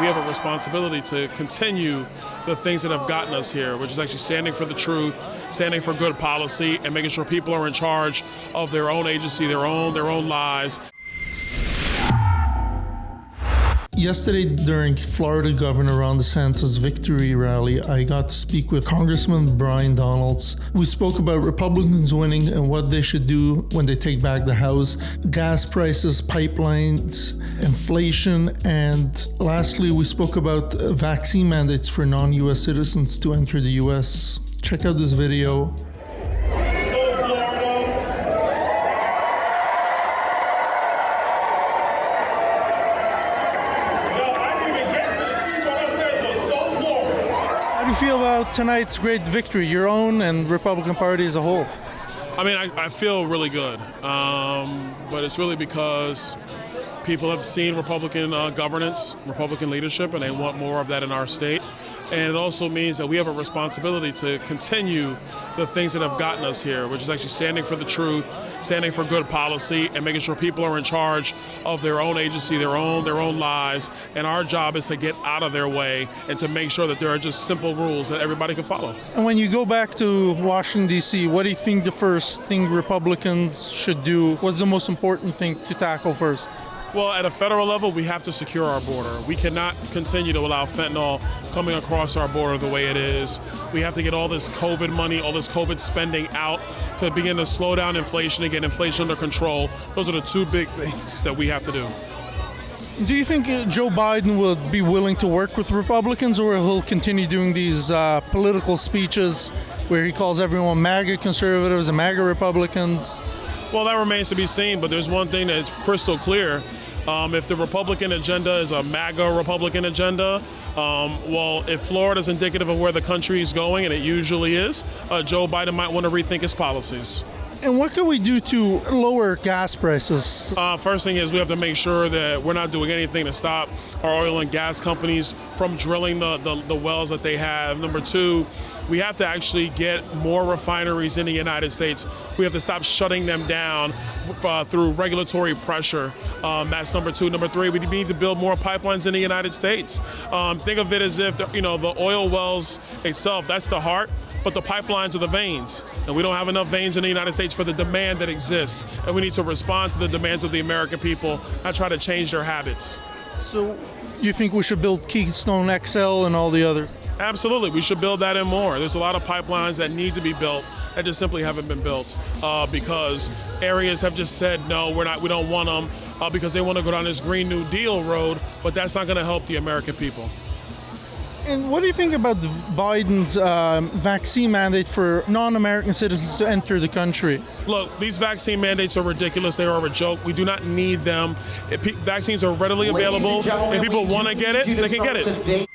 we have a responsibility to continue the things that have gotten us here, which is actually standing for the truth, standing for good policy, and making sure people are in charge of their own agency, their own lives. Yesterday, during Florida Governor Ron DeSantis' victory rally, I got to speak with Congressman Byron Donalds. We spoke about Republicans winning and what they should do when they take back the House, gas prices, pipelines, inflation, and lastly, we spoke about vaccine mandates for non-U.S. citizens to enter the U.S. Check out this video. How do you feel about tonight's great victory, your own and Republican Party as a whole? I mean, I feel really good, but it's really because people have seen Republican governance, Republican leadership, and they want more of that in our state. And it also means that we have a responsibility to continue the things that have gotten us here, which is actually standing for the truth, standing for good policy, and making sure people are in charge of their own agency, their own lives. And our job is to get out of their way and to make sure that there are just simple rules that everybody can follow. And when you go back to Washington, D.C., what do you think the first thing Republicans should do? What's the most important thing to tackle first? Well, at a federal level, we have to secure our border. We cannot continue to allow fentanyl coming across our border the way it is. We have to get all this COVID money, all this COVID spending out to begin to slow down inflation and get inflation under control. Those are the two big things that we have to do. Do you think Joe Biden would be willing to work with Republicans, or he'll continue doing these political speeches where he calls everyone MAGA conservatives and MAGA Republicans? Well, that remains to be seen, but there's one thing that's crystal clear. If the Republican agenda is a MAGA Republican agenda, well, if Florida's indicative of where the country is going, and it usually is, Joe Biden might want to rethink his policies. And what can we do to lower gas prices? First thing is we have to make sure that we're not doing anything to stop our oil and gas companies from drilling the wells that they have. Number two, we have to actually get more refineries in the United States. We have to stop shutting them down through regulatory pressure. That's number two. Number three, we need to build more pipelines in the United States. Think of it as if the oil wells itself, that's the heart, but the pipelines are the veins. And we don't have enough veins in the United States for the demand that exists. And we need to respond to the demands of the American people, not try to change their habits. So you think we should build Keystone XL and all the others? Absolutely, we should build that and more. There's a lot of pipelines that need to be built that just simply haven't been built because areas have just said no, we don't want them because they want to go down this Green New Deal road, but that's not going to help the American people. And what do you think about Biden's vaccine mandate for non-American citizens to enter the country? Look, these vaccine mandates are ridiculous. They are a joke. We do not need them. Vaccines are readily available. If people want to get it, they can get it.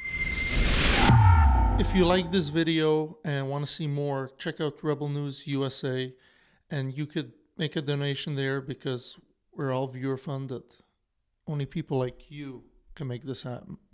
If you like this video and want to see more, check out Rebel News USA, and you could make a donation there because we're all viewer funded. Only people like you can make this happen.